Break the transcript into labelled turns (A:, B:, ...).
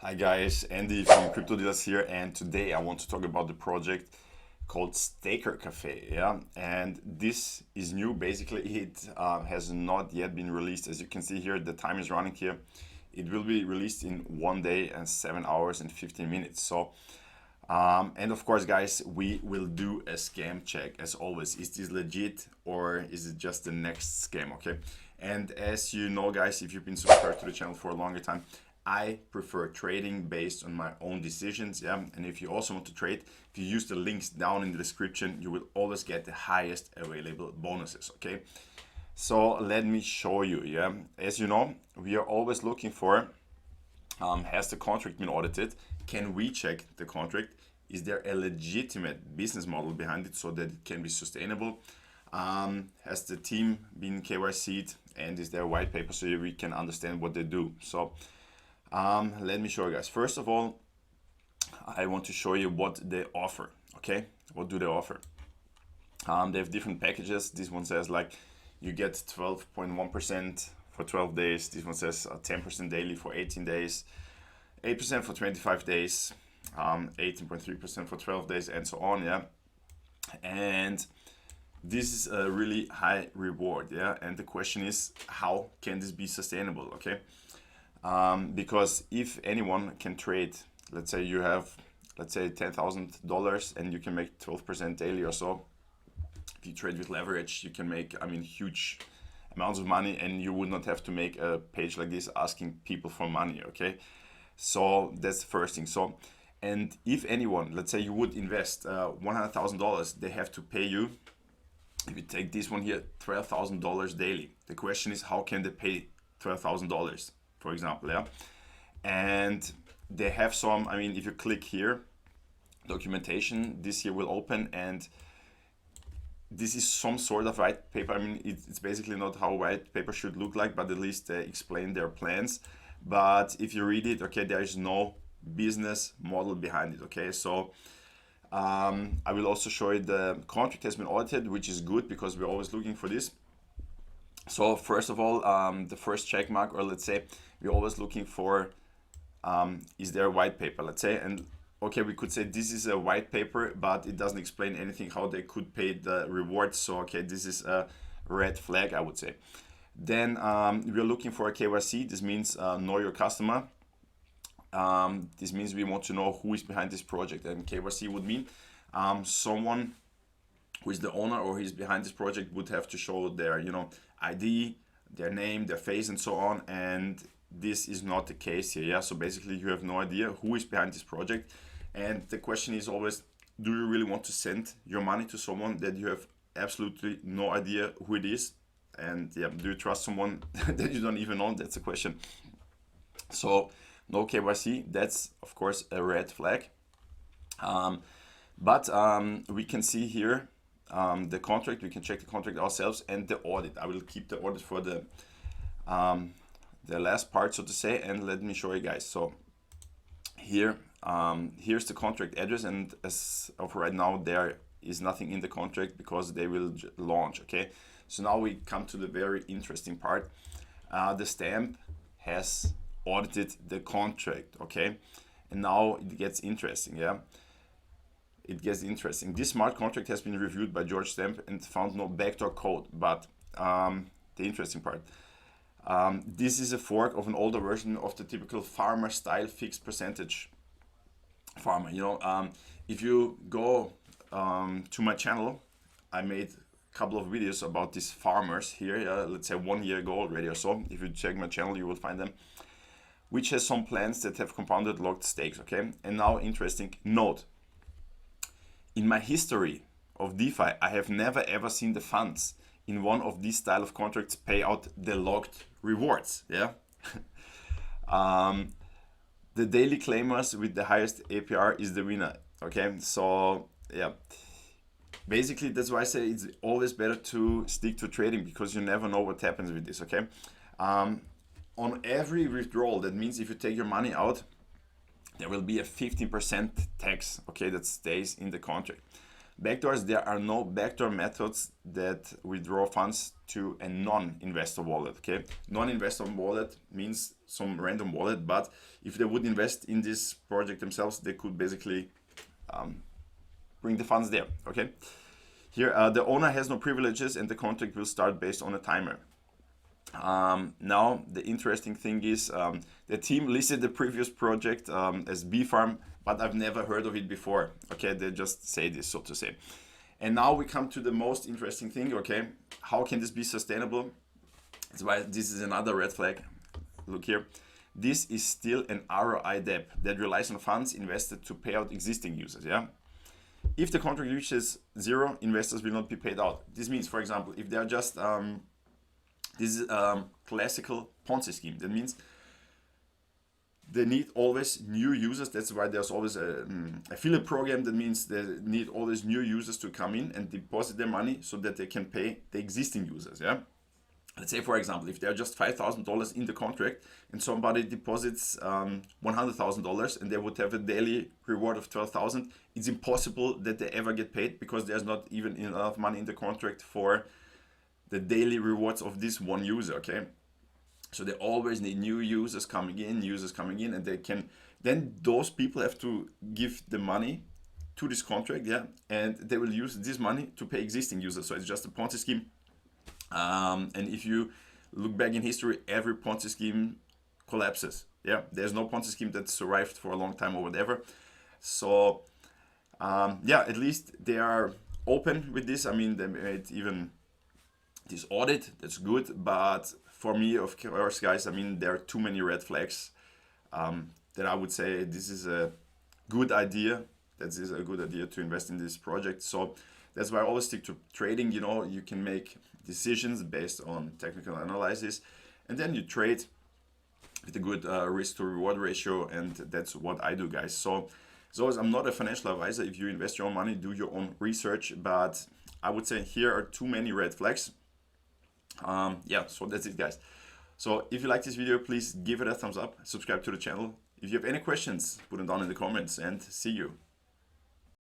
A: Hi guys, Andy from Crypto Dealers here, and today I want to talk about the project called Staker Cafe. Yeah, and this is new. Basically, it has not yet been released. As you can see here, the time is running here. It will be released in 1 day and 7 hours and 15 minutes. And of course, guys, we will do a scam check as always. Is this legit or is it just the next scam? Okay. And as you know, guys, if you've been subscribed to the channel for a longer time, I prefer trading based on my own decisions. Yeah. And if you also want to trade, if you use the links down in the description, you will always get the highest available bonuses. Okay. So let me show you. Yeah. As you know, we are always looking for has the contract been audited? Can we check the contract? Is there a legitimate business model behind it so that it can be sustainable? Has the team been KYC'd, and is there a white paper so we can understand what they do? So let me show you guys. First of all, I want to show you what they offer. Okay, what do they offer? They have different packages. This one says like you get 12.1% for 12 days. This one says 10% daily for 18 days, 8% for 25 days, 18.3% for 12 days, and so on. Yeah, and this is a really high reward. Yeah, and the question is, how can this be sustainable? Okay, because if anyone can trade, let's say you have, let's say $10,000 and you can make 12% daily or so. If you trade with leverage, you can make, huge amounts of money, and you would not have to make a page like this asking people for money. Okay, so that's the first thing. So, and if anyone, let's say you would invest $100,000, they have to pay you. If you take this one here, $12,000 daily. The question is, how can they pay $12,000, for example? Yeah, and they have some. If you click here, documentation, this here will open, and this is some sort of white paper. It's basically not how white paper should look like, but at least they explain their plans. But if you read it, okay, there is no business model behind it. Okay, so I will also show you the contract has been audited, which is good because we're always looking for this. So first of all, the first check mark, or let's say we're always looking for is there a white paper, let's say, and okay, we could say this is a white paper, but it doesn't explain anything how they could pay the rewards. So okay, this is a red flag, I would say. Then we're looking for a KYC. This means know your customer. This means we want to know who is behind this project, and KYC would mean someone who is the owner or who is behind this project would have to show their ID, their name, their face, and so on. And this is not the case here. Yeah, so basically you have no idea who is behind this project. And the question is always, do you really want to send your money to someone that you have absolutely no idea who it is? And yeah, do you trust someone that you don't even know? That's the question. So no KYC, that's of course a red flag. But we can see here the contract. We can check the contract ourselves, and the audit. I will keep the audit for the last part, so to say, and let me show you guys. So here, here's the contract address, and as of right now, there is nothing in the contract because they will launch. Okay, so now we come to the very interesting part. The stamp has audited the contract. Okay, and now it gets interesting. Yeah, it gets interesting. This smart contract has been reviewed by George Stamp and found no backdoor code. But the interesting part. This is a fork of an older version of the typical farmer style fixed percentage farmer. If you go to my channel, I made a couple of videos about these farmers here, let's say 1 year ago already or so. If you check my channel, you will find them, which has some plans that have compounded locked stakes. Okay, and now interesting note, in my history of DeFi, I have never ever seen the funds in one of these style of contracts pay out the locked rewards. Yeah. The daily claimers with the highest APR is the winner. Okay, so yeah, basically that's why I say it's always better to stick to trading, because you never know what happens with this. Okay, on every withdrawal, that means if you take your money out, there will be a 15% tax. Okay, that stays in the contract. Backdoors, there are no backdoor methods that withdraw funds to a non-investor wallet, okay? Non-investor wallet means some random wallet, but if they would invest in this project themselves, they could basically bring the funds there, okay? Here, the owner has no privileges and the contract will start based on a timer. Now, the interesting thing is the team listed the previous project as B Farm, but I've never heard of it before. Okay, they just say this, so to say. And now we come to the most interesting thing. Okay, how can this be sustainable? That's why this is another red flag. Look here. This is still an ROI debt that relies on funds invested to pay out existing users. Yeah. If the contract reaches zero, investors will not be paid out. This means, for example, if they are just this is a classical Ponzi scheme. That means they need always new users. That's why there's always an affiliate program. That means they need always new users to come in and deposit their money so that they can pay the existing users. Yeah. Let's say, for example, if they're just $5,000 in the contract and somebody deposits $100,000 and they would have a daily reward of 12,000, it's impossible that they ever get paid because there's not even enough money in the contract for the daily rewards of this one user, okay? So they always need new users coming in, and they can, then those people have to give the money to this contract, yeah, and they will use this money to pay existing users. So it's just a Ponzi scheme. And if you look back in history, every Ponzi scheme collapses. Yeah, there's no Ponzi scheme that survived for a long time or whatever. So yeah, at least they are open with this. I mean, they made even this audit, that's good, but for me, of course, guys, I mean, there are too many red flags that I would say this is a good idea. That is a good idea to invest in this project. So that's why I always stick to trading. You know, you can make decisions based on technical analysis, and then you trade with a good risk to reward ratio, and that's what I do, guys. So as always, I'm not a financial advisor. If you invest your own money, do your own research, but I would say here are too many red flags. Yeah, so that's it, guys. So if you like this video, please give it a thumbs up, subscribe to the channel. If you have any questions, put them down in the comments, and see you.